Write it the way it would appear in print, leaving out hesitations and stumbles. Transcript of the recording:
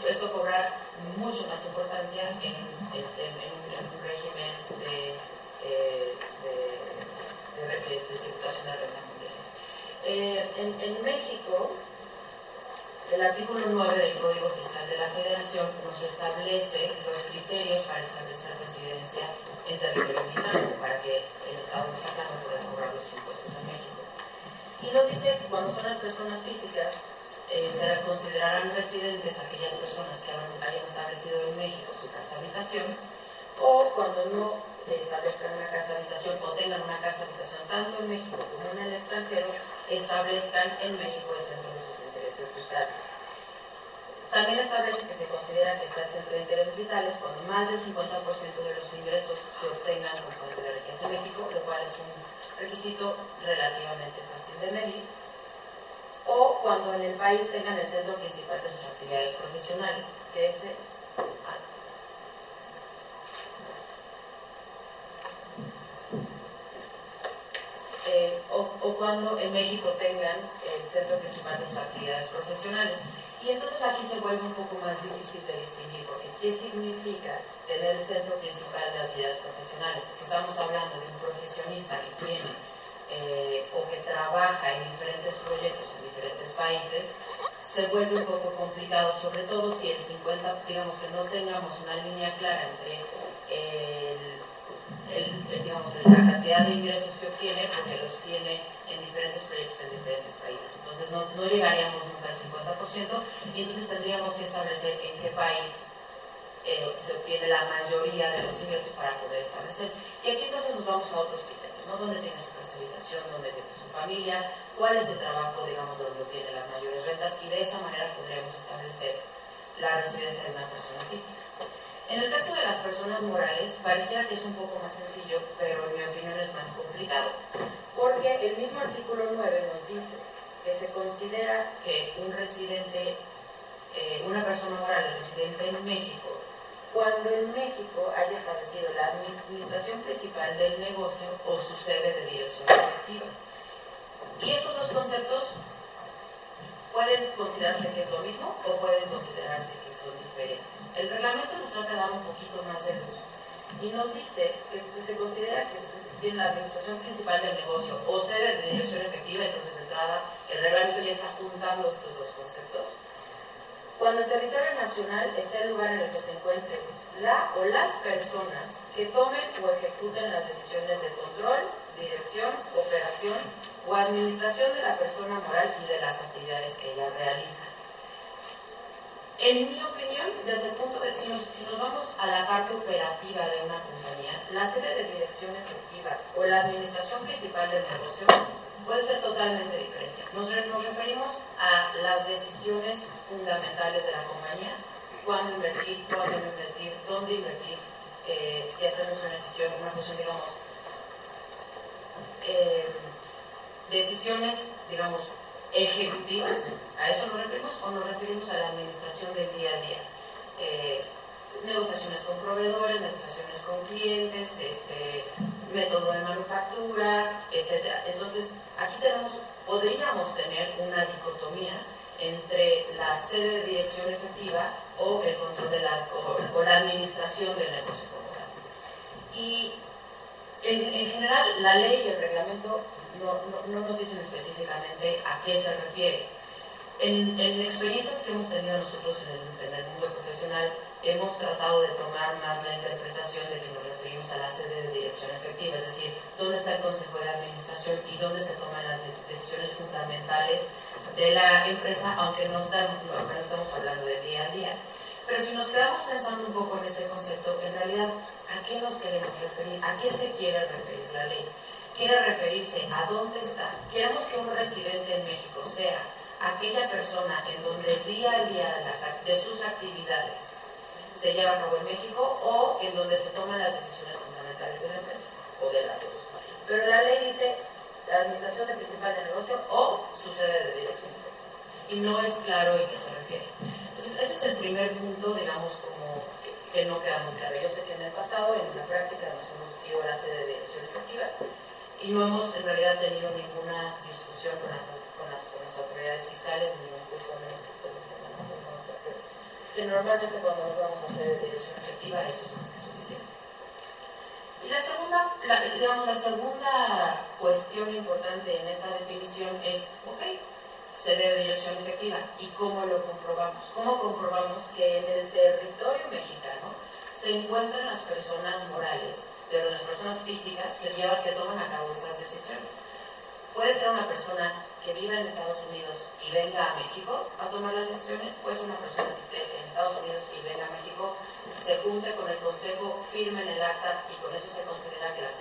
esto cobra mucho más importancia en un régimen de tributación de renta mundial. En México, el artículo 9 del Código Fiscal de la Federación nos establece los criterios para establecer residencia en territorio mexicano, para que el Estado mexicano pueda cobrar los impuestos en México. Y nos dice que cuando son las personas físicas, se considerarán residentes aquellas personas que hayan establecido en México su casa habitación, o cuando no establezcan una casa habitación o tengan una casa habitación tanto en México como en el extranjero, establezcan en México el centro de sus intereses vitales. También establece que se considera que está el centro de intereses vitales cuando más del 50% de los ingresos se obtengan con fuente de riqueza en México, lo cual es un requisito relativamente fácil de medir, o cuando en el país tengan el centro principal de sus actividades profesionales, que es o cuando en México tengan el centro principal de sus actividades profesionales. Y entonces aquí se vuelve un poco más difícil de distinguir, porque ¿qué significa tener el centro principal de actividades profesionales? Si estamos hablando de un profesionista que tiene o que trabaja en diferentes proyectos en diferentes países, se vuelve un poco complicado, sobre todo si el 50, digamos que no tengamos una línea clara entre la cantidad de ingresos que obtiene, porque los tiene en diferentes proyectos en diferentes países. Entonces no llegaríamos nunca al 50%, y entonces tendríamos que establecer en qué país se obtiene la mayoría de los ingresos para poder establecer. Y aquí entonces nos vamos a otros criterios, ¿no? ¿Dónde tiene su casa habitación? ¿Dónde tiene su familia? ¿Cuál es el trabajo, digamos, de donde obtiene las mayores rentas? Y de esa manera podríamos establecer la residencia de una persona física. En el caso de las personas morales, pareciera que es un poco más sencillo, pero en mi opinión es más complicado, porque el mismo artículo 9 nos dice que se considera que un residente, una persona moral residente en México, cuando en México haya establecido la administración principal del negocio o su sede de dirección efectiva. Y estos dos conceptos pueden considerarse que es lo mismo o pueden considerarse que son diferentes. El reglamento nos trata de dar un poquito más de luz y nos dice que se considera que tiene la administración principal del negocio o sede de dirección efectiva. Entonces, de entrada, el reglamento ya está juntando estos dos conceptos. Cuando el territorio nacional está el lugar en el que se encuentren la o las personas que tomen o ejecuten las decisiones de control, dirección, operación o administración de la persona moral y de las actividades que ella realiza. En mi opinión, desde el punto de si nos vamos a la parte operativa de una compañía, la sede de dirección efectiva o la administración principal del negocio puede ser totalmente diferente. Nos referimos a las decisiones fundamentales de la compañía: cuándo invertir, cuándo no invertir, dónde invertir, si hacemos una decisión, digamos, decisiones, digamos, ejecutivas. ¿A eso nos referimos o nos referimos a la administración del día a día? Negociaciones con proveedores, negociaciones con clientes, método de manufactura, etc. Entonces, aquí podríamos tener una dicotomía entre la sede de dirección efectiva o el control de la administración del negocio como tal. Y en general, la ley y el reglamento no nos dicen específicamente a qué se refiere. En experiencias que hemos tenido nosotros en el mundo profesional, hemos tratado de tomar más la interpretación de que nos referimos a la sede de dirección efectiva, es decir, dónde está el consejo de administración y dónde se toman las decisiones fundamentales de la empresa, aunque no estamos hablando de día a día. Pero si nos quedamos pensando un poco en este concepto, en realidad, ¿a qué nos queremos referir? ¿A qué se quiere referir la ley? Quiere referirse a dónde está. Queremos que un residente en México sea aquella persona en donde el día a día de sus actividades se lleva a cabo en México, o en donde se toman las decisiones fundamentales de la empresa, o de las dos. Pero la ley dice la administración principal del negocio o su sede de dirección. Y no es claro a qué se refiere. Entonces, ese es el primer punto, digamos, como que no queda muy claro. Yo sé que en el pasado, en la práctica, nos hemos ido a la sede de dirección efectiva y no hemos en realidad tenido ninguna discusión con las autoridades fiscales, ni ningún juicio. que normalmente cuando nos vamos a hacer dirección efectiva eso es más que suficiente. Y la segunda cuestión importante en esta definición es, ok, se ve de dirección efectiva, ¿y cómo lo comprobamos? ¿Cómo comprobamos que en el territorio mexicano se encuentran las personas morales, pero las personas físicas que toman a cabo esas decisiones? Puede ser una persona que vive en Estados Unidos y venga a México a tomar las decisiones, puede ser una persona que esté en Estados Unidos y venga a México, se junte con el consejo, firme en el acta y con eso se considera que las